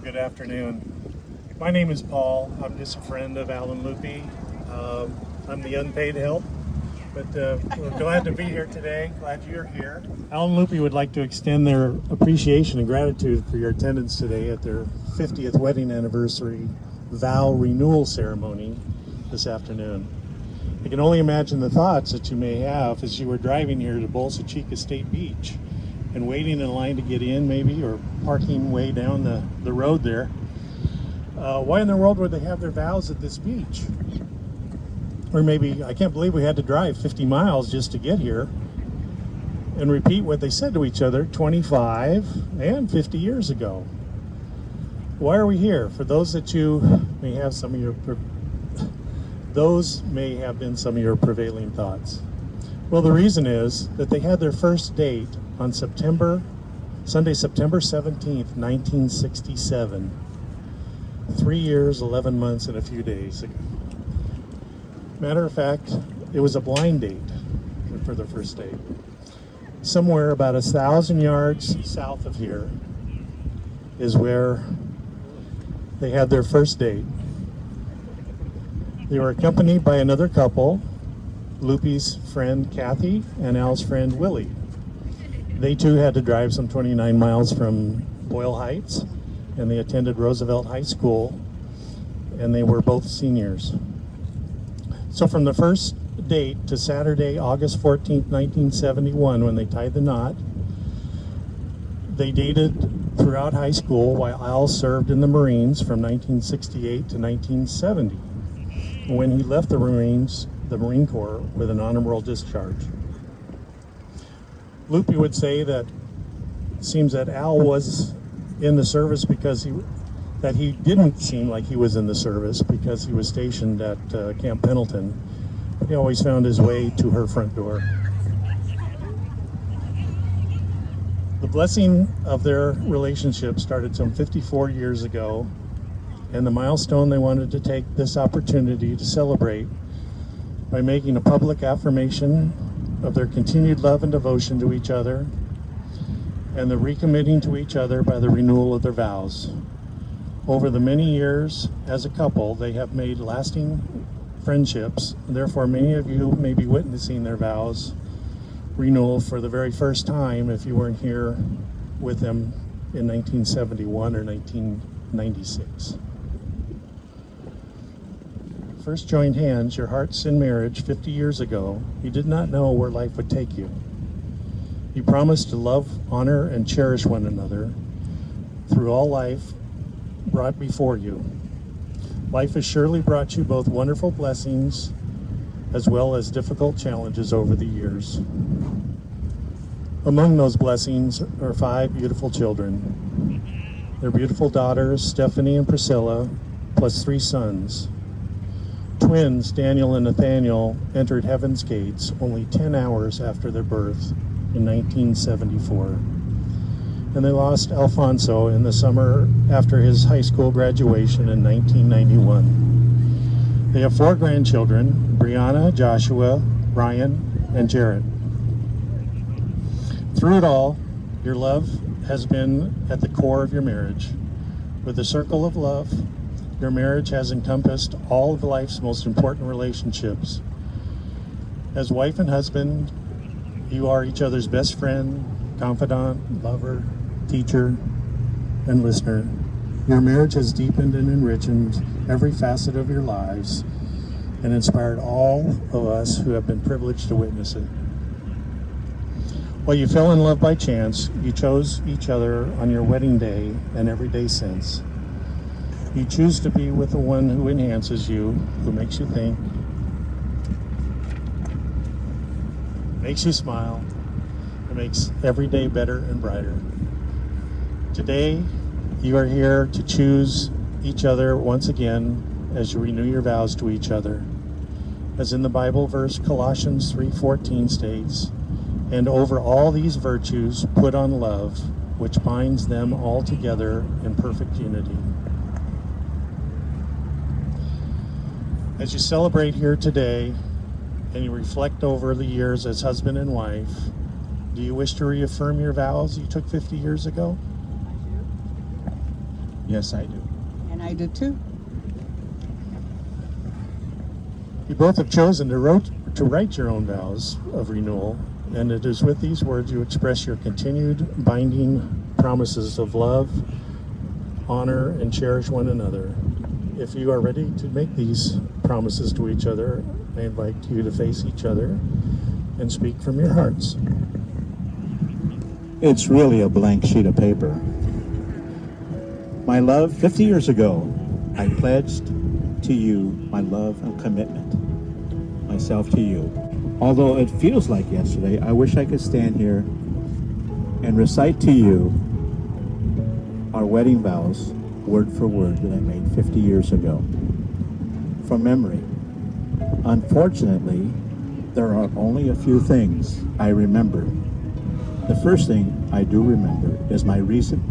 good afternoon. My name is Paul. I'm just a friend of Alan Lupe. I'm the unpaid help, but we're glad to be here today. Glad you're here. Alan Lupe would like to extend their appreciation and gratitude for your attendance today at their 50th wedding anniversary Vow Renewal ceremony this afternoon. I can only imagine the thoughts that you may have as you were driving here to Bolsa Chica State Beach and waiting in line to get in maybe, or parking way down the road there. Why in the world would they have their vows at this beach? Or maybe, I can't believe we had to drive 50 miles just to get here and repeat what they said to each other 25 and 50 years ago. Why are we here? For those that you may have those may have been some of your prevailing thoughts. Well, the reason is that they had their first date on Sunday, September 17th, 1967. 3 years, 11 months, and a few days ago. Matter of fact, it was a blind date for their first date. Somewhere about 1,000 yards south of here is where they had their first date. They were accompanied by another couple, Lupe's friend Kathy and Al's friend Willie. They too had to drive some 29 miles from Boyle Heights, and they attended Roosevelt High School, and they were both seniors. So from the first date to Saturday, August 14th, 1971, when they tied the knot, they dated throughout high school while Al served in the Marines from 1968 to 1970, when he left the Marine Corps with an honorable discharge. Lupe would say that it seems that Al was in the service because he didn't seem like he was in the service because he was stationed at Camp Pendleton, but he always found his way to her front door. The blessing of their relationship started some 54 years ago, and the milestone they wanted to take this opportunity to celebrate by making a public affirmation of their continued love and devotion to each other, and the recommitting to each other by the renewal of their vows. Over the many years as a couple, they have made lasting friendships, and therefore many of you may be witnessing their vows renewal for the very first time if you weren't here with them in 1971 or 1996. First joined hands, your hearts in marriage 50 years ago, you did not know where life would take you. You promised to love, honor, and cherish one another through all life brought before you. Life has surely brought you both wonderful blessings as well as difficult challenges over the years. Among those blessings are 5 beautiful children. Their beautiful daughters, Stephanie and Priscilla, plus 3 sons. Twins, Daniel and Nathaniel, entered Heaven's Gates only 10 hours after their birth in 1974. And they lost Alfonso in the summer after his high school graduation in 1991. They have 4 grandchildren, Brianna, Joshua, Ryan, and Jarrett. Through it all, your love has been at the core of your marriage. With the circle of love, your marriage has encompassed all of life's most important relationships. As wife and husband, you are each other's best friend, confidant, lover, teacher, and listener. Your marriage has deepened and enriched every facet of your lives and inspired all of us who have been privileged to witness it. While you fell in love by chance, you chose each other on your wedding day and every day since. You choose to be with the one who enhances you, who makes you think, makes you smile, and makes every day better and brighter. Today, you are here to choose each other once again as you renew your vows to each other. As in the Bible verse Colossians 3:14 states, "And over all these virtues put on love, which binds them all together in perfect unity." As you celebrate here today and you reflect over the years as husband and wife, do you wish to reaffirm your vows you took 50 years ago? Yes, I do. And I do too. You both have chosen to write your own vows of renewal, and it is with these words you express your continued binding promises of love, honor, and cherish one another. If you are ready to make these promises to each other, I invite you to face each other and speak from your hearts. It's really a blank sheet of paper. My love, 50 years ago, I pledged to you my love and commitment, myself to you. Although it feels like yesterday, I wish I could stand here and recite to you our wedding vows, word for word, that I made 50 years ago, from memory. Unfortunately, there are only a few things I remember. The first thing I do remember is my reason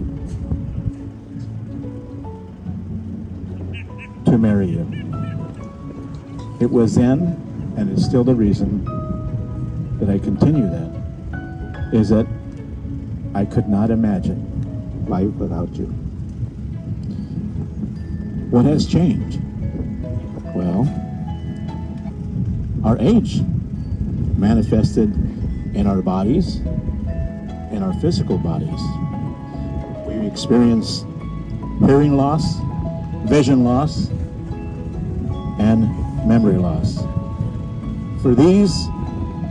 to marry you. It was then, and it's still the reason that I continue that, is that I could not imagine life without you. What has changed? Well, our age manifested in our bodies, in our physical bodies. We experience hearing loss, vision loss, and memory loss. For these,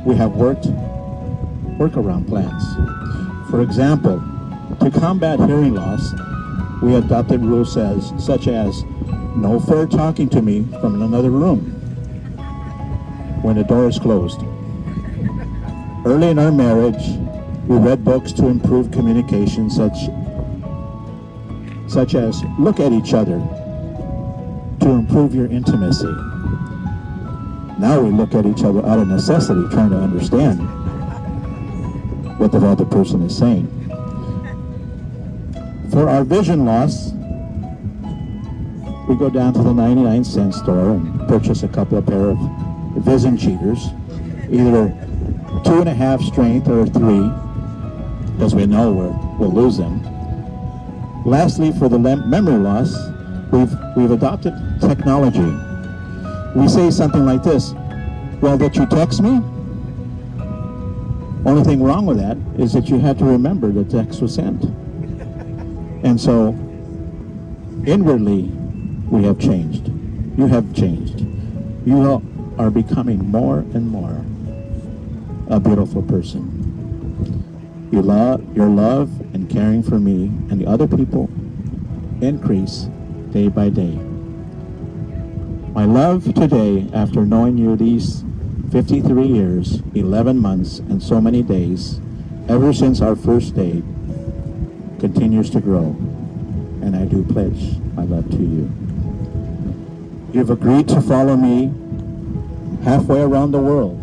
we have workaround plans. For example, to combat hearing loss, we adopted rules such as no fair talking to me from another room when the door is closed. Early in our marriage, we read books to improve communication, such as Look at Each Other, to improve your intimacy. Now we look at each other out of necessity, trying to understand what the other person is saying. For our vision loss, we go down to the 99-cent store and purchase a couple of pair of vision cheaters, either 2.5 strength or 3, because we know we'll lose them. Lastly, for the memory loss, we've adopted technology. We say something like this: well, did you text me? Only thing wrong with that is that you had to remember the text was sent. And so, inwardly, we have changed. You have changed. You are becoming more and more a beautiful person. Your love and caring for me and the other people increase day by day. My love today, after knowing you these 53 years, 11 months, and so many days, ever since our first date, continues to grow, and I do pledge my love to you. You've agreed to follow me halfway around the world,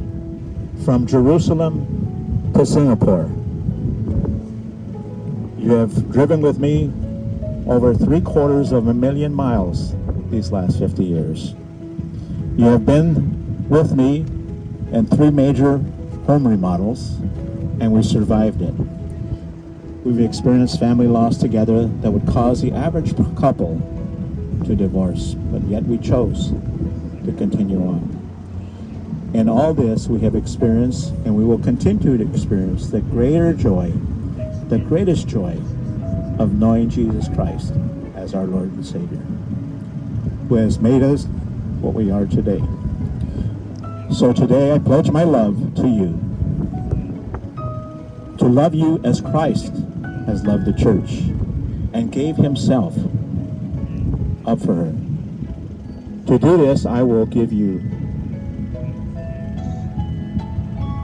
from Jerusalem to Singapore. You have driven with me over 750,000 miles these last 50 years. You have been with me in 3 major home remodels, and we survived it. We've experienced family loss together that would cause the average couple to divorce, but yet we chose to continue on. In all this, we have experienced, and we will continue to experience, the greatest joy of knowing Jesus Christ as our Lord and Savior, who has made us what we are today. So today I pledge my love to you, to love you as Christ has loved the church and gave himself up for her. To do this, I will give you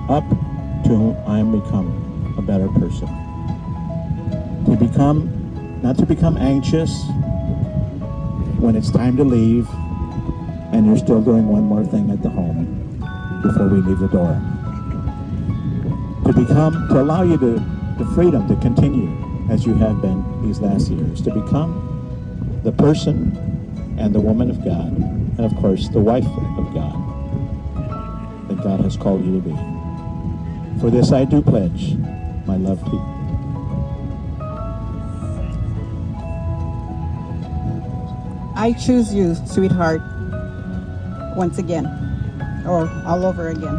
up to I become a better person. Not to become anxious when it's time to leave and you're still doing one more thing at the home before we leave the door. To allow you the freedom to continue as you have been these last years, to become the person and the woman of God, and of course the wife of God that God has called you to be. For this I do pledge my love to you. I choose you, sweetheart, once again, or all over again.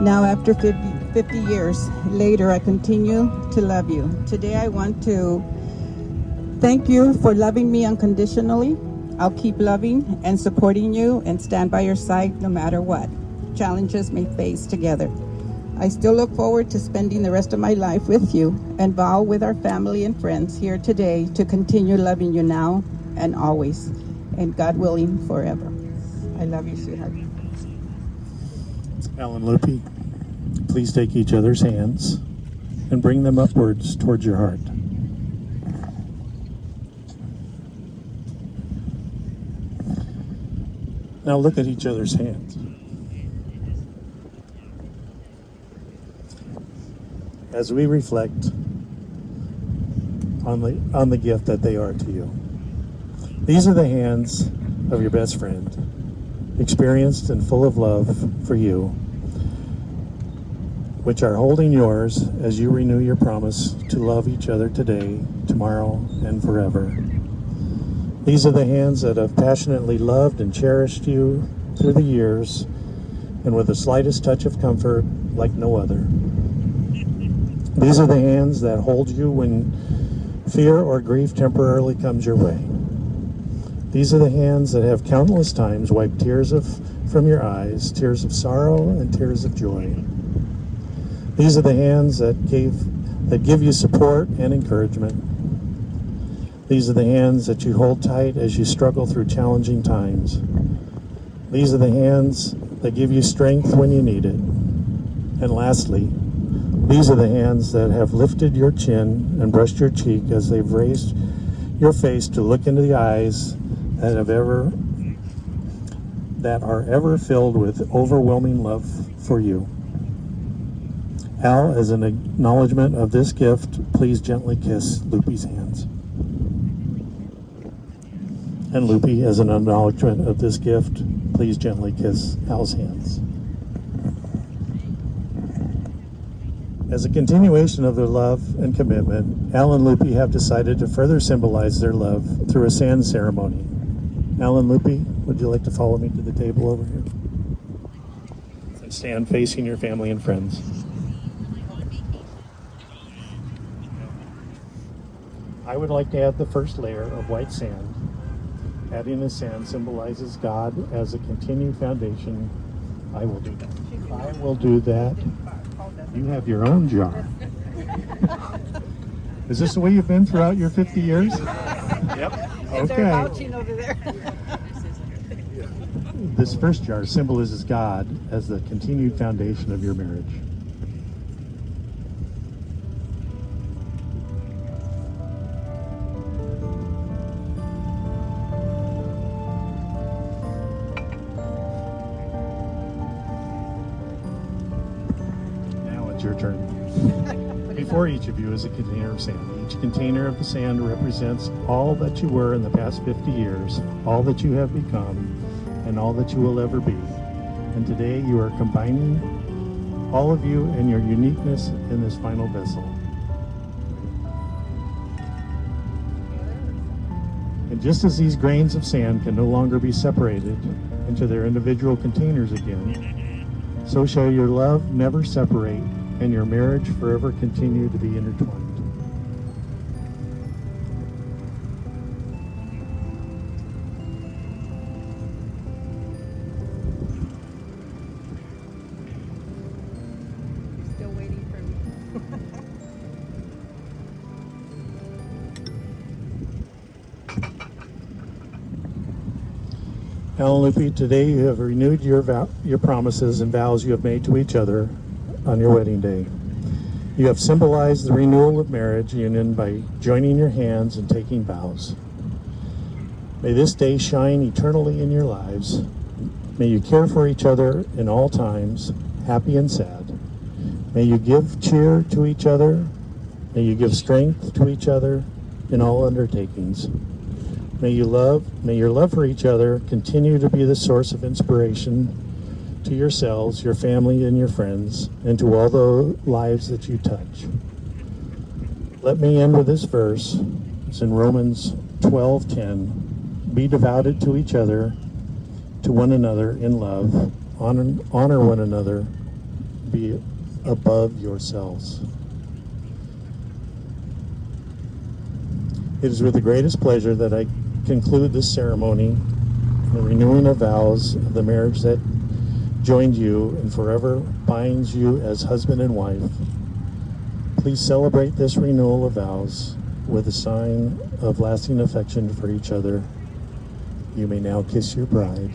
Now, after 50 years later, I continue to love you. Today, I want to thank you for loving me unconditionally. I'll keep loving and supporting you and stand by your side no matter what challenges may face together. I still look forward to spending the rest of my life with you and vow with our family and friends here today to continue loving you now and always, and God willing, forever. I love you, sweetheart. Al and Lupe, please take each other's hands and bring them upwards towards your heart. Now look at each other's hands. As we reflect on the gift that they are to you. These are the hands of your best friend, experienced and full of love for you, which are holding yours as you renew your promise to love each other today, tomorrow, and forever. These are the hands that have passionately loved and cherished you through the years, and with the slightest touch of comfort like no other. These are the hands that hold you when fear or grief temporarily comes your way. These are the hands that have countless times wiped tears from your eyes, tears of sorrow and tears of joy. These are the hands that give you support and encouragement. These are the hands that you hold tight as you struggle through challenging times. These are the hands that give you strength when you need it. And lastly, these are the hands that have lifted your chin and brushed your cheek as they've raised your face to look into the eyes that are ever filled with overwhelming love for you. Al, as an acknowledgement of this gift, please gently kiss Lupe's hands. And Lupe, as an acknowledgement of this gift, please gently kiss Al's hands. As a continuation of their love and commitment, Al and Lupe have decided to further symbolize their love through a sand ceremony. Al and Lupe, would you like to follow me to the table over here? And stand facing your family and friends. I would like to add the first layer of white sand. Adding the sand symbolizes God as a continued foundation. I will do that. I will do that. You have your own jar. Is this the way you've been throughout your 50 years? Yep. Okay. Over there. This first jar symbolizes God as the continued foundation of your marriage. It's your turn. Before each of you is a container of sand. Each container of the sand represents all that you were in the past 50 years, all that you have become, and all that you will ever be. And today you are combining all of you and your uniqueness in this final vessel. And just as these grains of sand can no longer be separated into their individual containers again, so shall your love never separate and your marriage forever continue to be intertwined. Still waiting for me. Al and Lupe, today you have renewed your promises and vows you have made to each other on your wedding day. You have symbolized the renewal of marriage union by joining your hands and taking vows. May this day shine eternally in your lives. May you care for each other in all times, happy and sad. May you give cheer to each other. May you give strength to each other in all undertakings. May your love for each other continue to be the source of inspiration to yourselves, your family, and your friends, and to all the lives that you touch. Let me end with this verse. It's in Romans 12:10. Be devoted to each other, to one another in love. Honor one another. Be above yourselves. It is with the greatest pleasure that I conclude this ceremony, the renewing of vows of the marriage that joined you and forever binds you as husband and wife. Please celebrate this renewal of vows with a sign of lasting affection for each other. You may now kiss your bride.